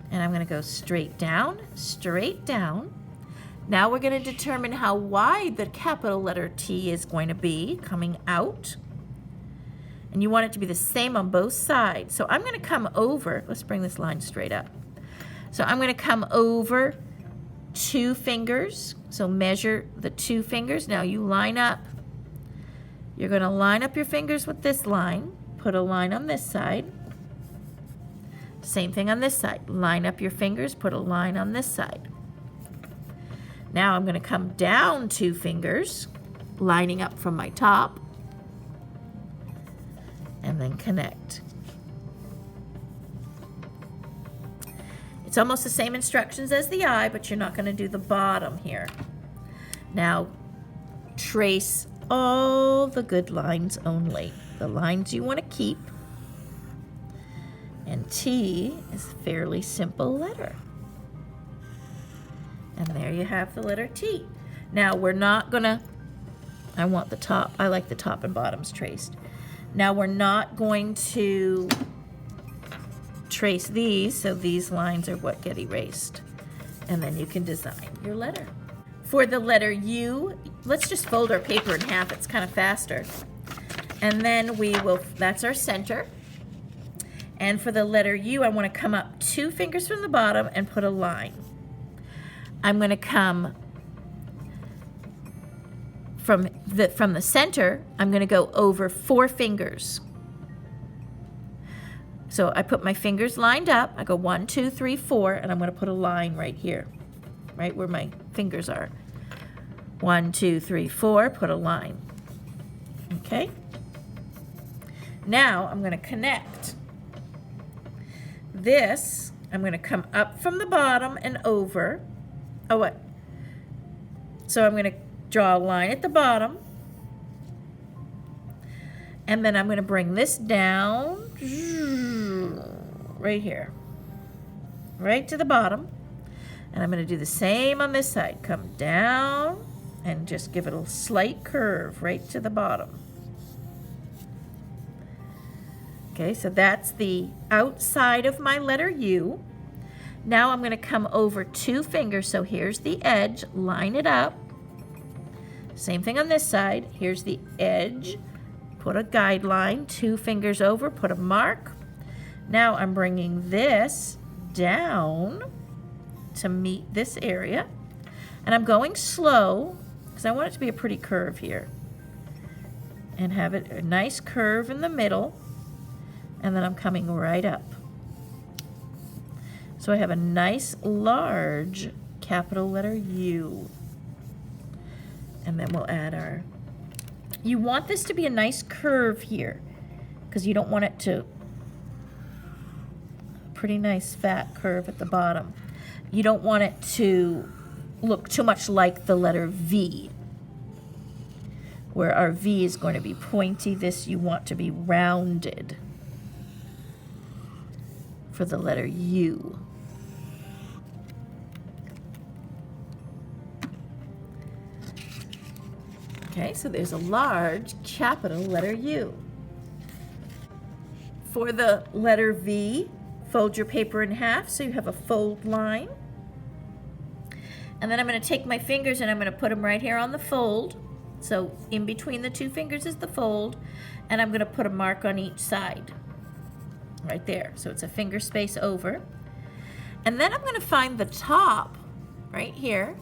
And I'm going to go straight down, straight down. Now we're going to determine how wide the capital letter T is going to be coming out. And you want it to be the same on both sides. So I'm going to come over, let's bring this line straight up. So I'm going to come over 2 fingers. So measure the 2 fingers. Now you line up. You're going to line up your fingers with this line. Put a line on this side. Same thing on this side. Line up your fingers, put a line on this side. Now I'm going to come down 2 fingers, lining up from my top, and then connect. It's almost the same instructions as the eye, but you're not going to do the bottom here. Now trace all the good lines only, the lines you want to keep. And T is a fairly simple letter. And there you have the letter T. Now we're not gonna, I want the top, I like the top and bottoms traced. Now we're not going to trace these, so these lines are what get erased. And then you can design your letter. For the letter U, let's just fold our paper in half, it's kind of faster. And then we will, that's our center. And for the letter U, I want to come up 2 fingers from the bottom and put a line. I'm going to come from the center, I'm going to go over 4 fingers. So I put my fingers lined up. I go 1, 2, 3, 4, and I'm going to put a line right here, right where my fingers are. 1, 2, 3, 4, put a line. Okay? Now I'm going to connect. This, I'm going to come up from the bottom and over. Oh, what? So I'm going to draw a line at the bottom. And then I'm going to bring this down right here, right to the bottom. And I'm going to do the same on this side. Come down and just give it a slight curve right to the bottom. Okay, so that's the outside of my letter U. Now I'm going to come over 2 fingers. So here's the edge, line it up. Same thing on this side. Here's the edge. Put a guideline, 2 fingers over, put a mark. Now I'm bringing this down to meet this area. And I'm going slow because I want it to be a pretty curve here. And have it a nice curve in the middle. And then I'm coming right up. So I have a nice large capital letter U. And then we'll add our, you want this to be a nice curve here because you don't want it to, pretty nice fat curve at the bottom. You don't want it to look too much like the letter V, where our V is going to be pointy. This you want to be rounded for the letter U. Okay, so there's a large capital letter U. For the letter V, fold your paper in half so you have a fold line. And then I'm going to take my fingers and I'm going to put them right here on the fold. So in between the 2 fingers is the fold, and I'm going to put a mark on each side. Right there. So it's a finger space over. And then I'm going to find the top right here,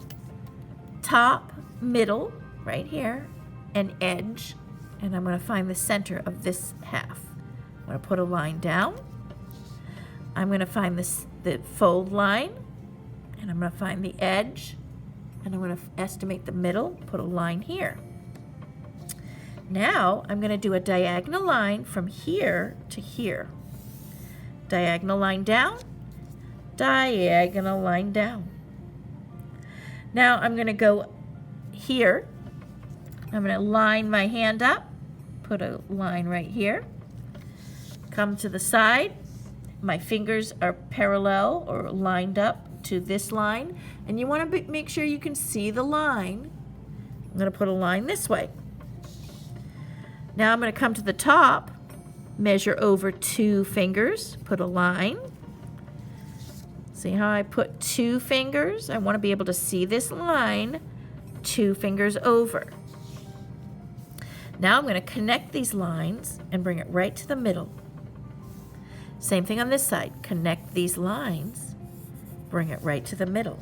top, middle, right here, and edge. And I'm going to find the center of this half. I'm going to put a line down. I'm going to find the fold line, and I'm going to find the edge, and I'm going to estimate the middle, put a line here. Now I'm going to do a diagonal line from here to here. Diagonal line down, diagonal line down. Now I'm going to go here. I'm going to line my hand up, put a line right here, come to the side. My fingers are parallel or lined up to this line, and you want to make sure you can see the line. I'm going to put a line this way. Now I'm going to come to the top, measure over 2 fingers, put a line. See how I put 2 fingers? I want to be able to see this line 2 fingers over. Now I'm going to connect these lines and bring it right to the middle. Same thing on this side. Connect these lines, bring it right to the middle.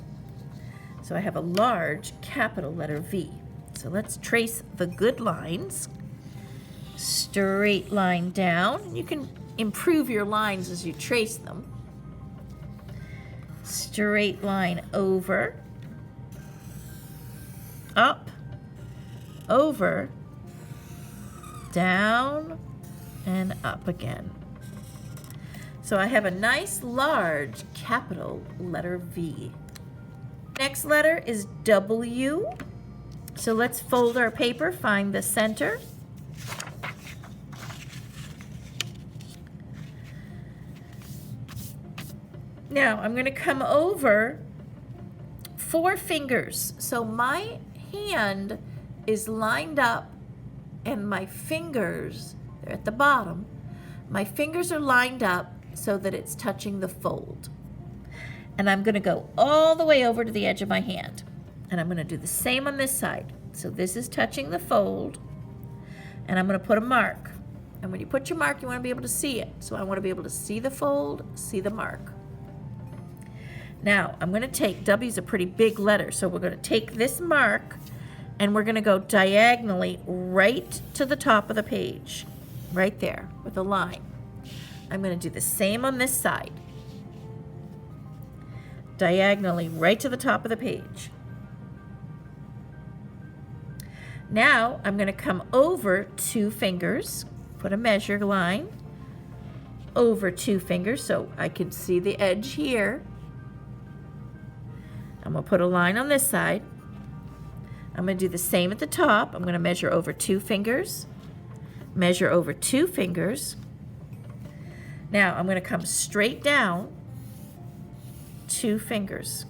So I have a large capital letter V. So let's trace the good lines. Straight line down. You can improve your lines as you trace them. Straight line over, up, over, down, and up again. So I have a nice large capital letter V. Next letter is W. So let's fold our paper, find the center. Now I'm going to come over 4 fingers. So my hand is lined up and my fingers, they're at the bottom. My fingers are lined up so that it's touching the fold. And I'm going to go all the way over to the edge of my hand. And I'm going to do the same on this side. So this is touching the fold. And I'm going to put a mark. And when you put your mark, you want to be able to see it. So I want to be able to see the fold, see the mark. Now, I'm going to take, W is a pretty big letter, so we're going to take this mark and we're going to go diagonally right to the top of the page, right there with a line. I'm going to do the same on this side. Diagonally right to the top of the page. Now, I'm going to come over 2 fingers, put a measure line over 2 fingers so I can see the edge here. I'm going to put a line on this side. I'm going to do the same at the top. I'm going to measure over 2 fingers, measure over 2 fingers. Now I'm going to come straight down 2 fingers.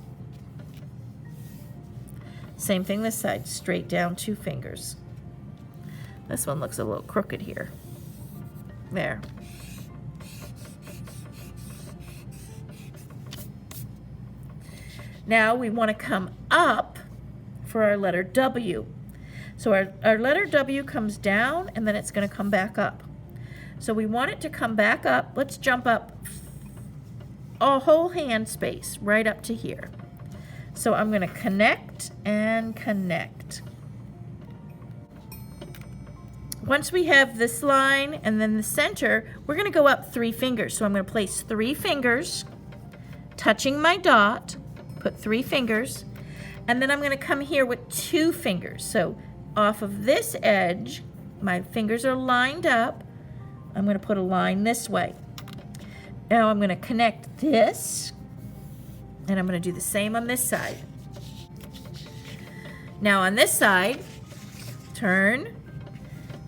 Same thing this side, straight down 2 fingers. This one looks a little crooked here. There. Now we want to come up for our letter W. So our letter W comes down and then it's going to come back up. So we want it to come back up. Let's jump up a whole hand space right up to here. So I'm going to connect and connect. Once we have this line and then the center, we're going to go up 3 fingers. So I'm going to place 3 fingers touching my dot. Put 3 fingers, and then I'm going to come here with 2 fingers. So off of this edge, my fingers are lined up. I'm going to put a line this way. Now I'm going to connect this, and I'm going to do the same on this side. Now on this side, turn.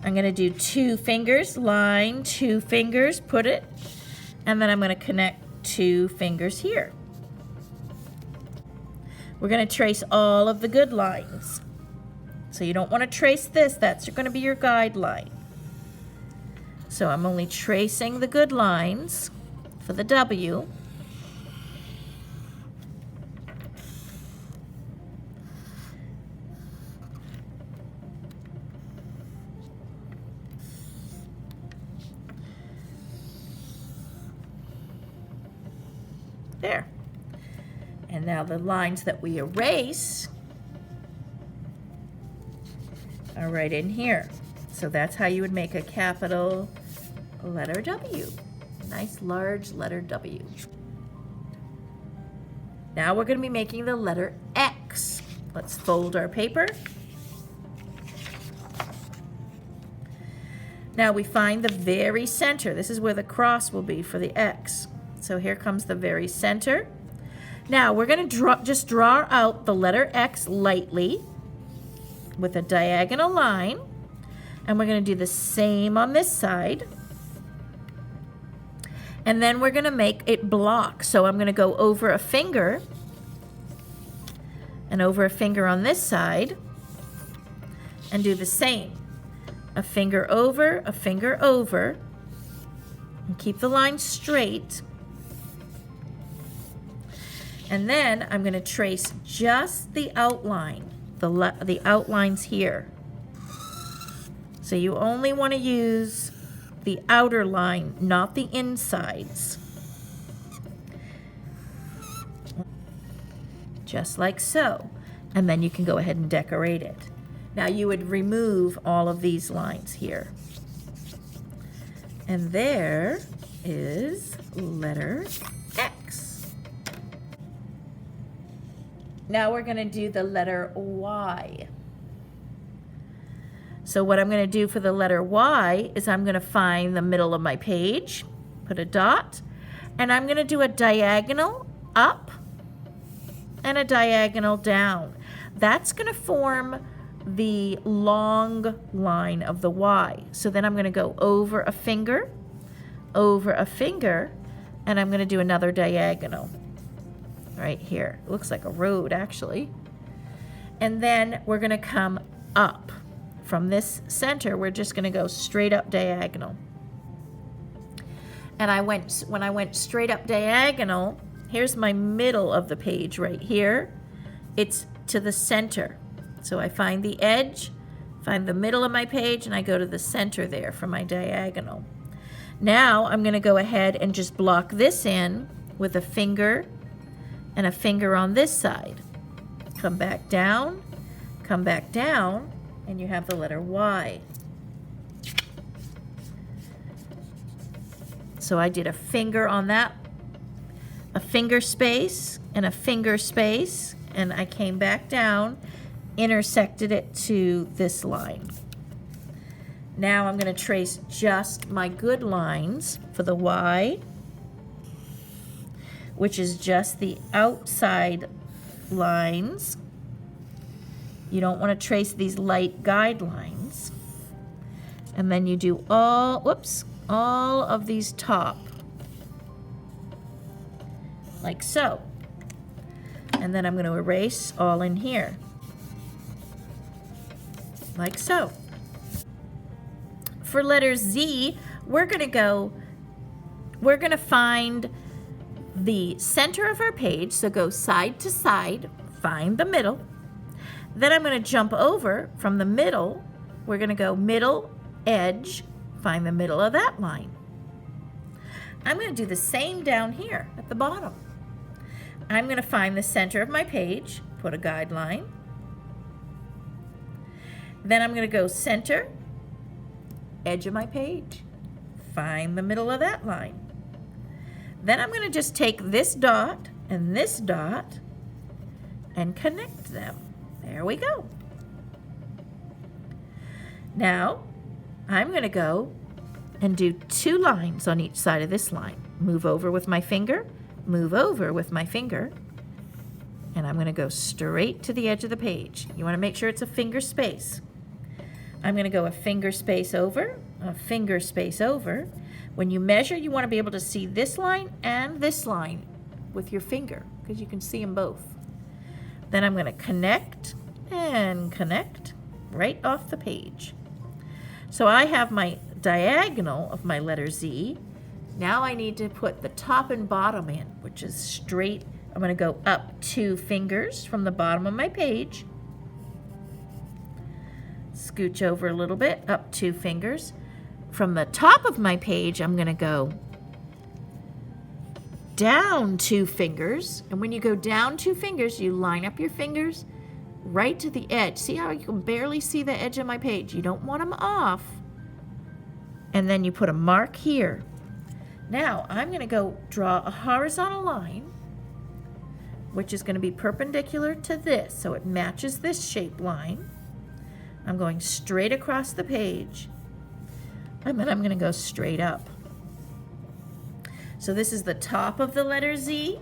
I'm going to do 2 fingers, line, 2 fingers, put it, and then I'm going to connect 2 fingers here. We're going to trace all of the good lines. So you don't want to trace this. That's going to be your guideline. So I'm only tracing the good lines for the W. There. And now the lines that we erase are right in here. So that's how you would make a capital letter W. Nice large letter W. Now we're going to be making the letter X. Let's fold our paper. Now we find the very center. This is where the cross will be for the X. So here comes the very center. Now we're going to just draw out the letter X lightly with a diagonal line, and we're going to do the same on this side. And then we're going to make it block. So I'm going to go over a finger and over a finger on this side and do the same. A finger over, and keep the line straight. And then I'm going to trace just the outline, the outlines here. So you only want to use the outer line, not the insides. Just like so. And then you can go ahead and decorate it. Now you would remove all of these lines here. And there is letter X. Now we're going to do the letter Y. So what I'm going to do for the letter Y is I'm going to find the middle of my page, put a dot, and I'm going to do a diagonal up and a diagonal down. That's going to form the long line of the Y. So then I'm going to go over a finger, and I'm going to do another diagonal right here. It looks like a road actually. And then we're going to come up. From this center, we're just going to go straight up diagonal. And when I went straight up diagonal, here's my middle of the page right here. It's to the center. So I find the edge, find the middle of my page, and I go to the center there for my diagonal. Now I'm going to go ahead and just block this in with a finger and a finger on this side. Come back down, and you have the letter Y. So I did a finger on that, a finger space, and a finger space, and I came back down, intersected it to this line. Now I'm going to trace just my good lines for the Y, which is just the outside lines. You don't want to trace these light guidelines. And then you do all of these top, like so. And then I'm going to erase all in here, like so. For letter Z, we're going to find the center of our page, so go side to side, find the middle. Then I'm going to jump over from the middle. We're going to go middle, edge, find the middle of that line. I'm going to do the same down here at the bottom. I'm going to find the center of my page, put a guideline. Then I'm going to go center, edge of my page, find the middle of that line. Then I'm going to just take this dot and connect them. There we go. Now, I'm going to go and do 2 lines on each side of this line. Move over with my finger, move over with my finger, and I'm going to go straight to the edge of the page. You want to make sure it's a finger space. I'm going to go a finger space over, a finger space over. When you measure, you want to be able to see this line and this line with your finger, because you can see them both. Then I'm going to connect and connect right off the page. So I have my diagonal of my letter Z. Now I need to put the top and bottom in, which is straight. I'm going to go up 2 fingers from the bottom of my page. Scooch over a little bit, up 2 fingers. From the top of my page, I'm going to go down 2 fingers, and when you go down 2 fingers, you line up your fingers right to the edge. See how you can barely see the edge of my page? You don't want them off. And then you put a mark here. Now I'm going to go draw a horizontal line, which is going to be perpendicular to this, so it matches this shape line. I'm going straight across the page, and then I'm going to go straight up. So this is the top of the letter Z.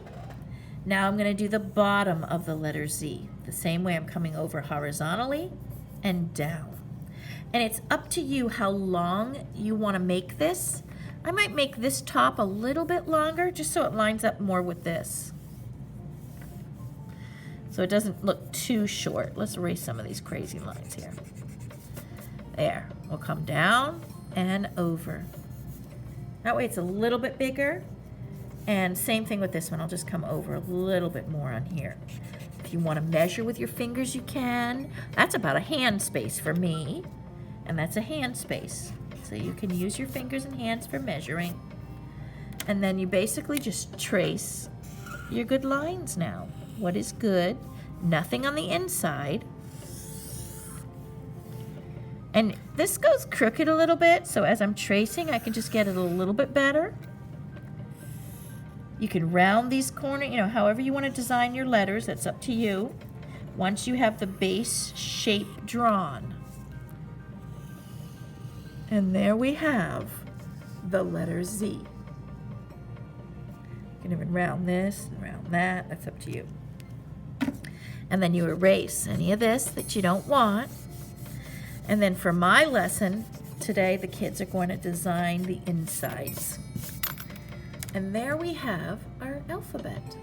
Now I'm going to do the bottom of the letter Z. The same way, I'm coming over horizontally and down. And it's up to you how long you want to make this. I might make this top a little bit longer just so it lines up more with this, so it doesn't look too short. Let's erase some of these crazy lines here. There, we'll come down and over. That way it's a little bit bigger. And same thing with this one. I'll just come over a little bit more on here. If you want to measure with your fingers, you can. That's about a hand space for me. And that's a hand space. So you can use your fingers and hands for measuring. And then you basically just trace your good lines now. What is good? Nothing on the inside. And this goes crooked a little bit, so as I'm tracing, I can just get it a little bit better. You can round these corners, you know, however you want to design your letters, that's up to you. Once you have the base shape drawn. And there we have the letter Z. You can even round this, round that, that's up to you. And then you erase any of this that you don't want. And then for my lesson today, the kids are going to design the insides. And there we have our alphabet.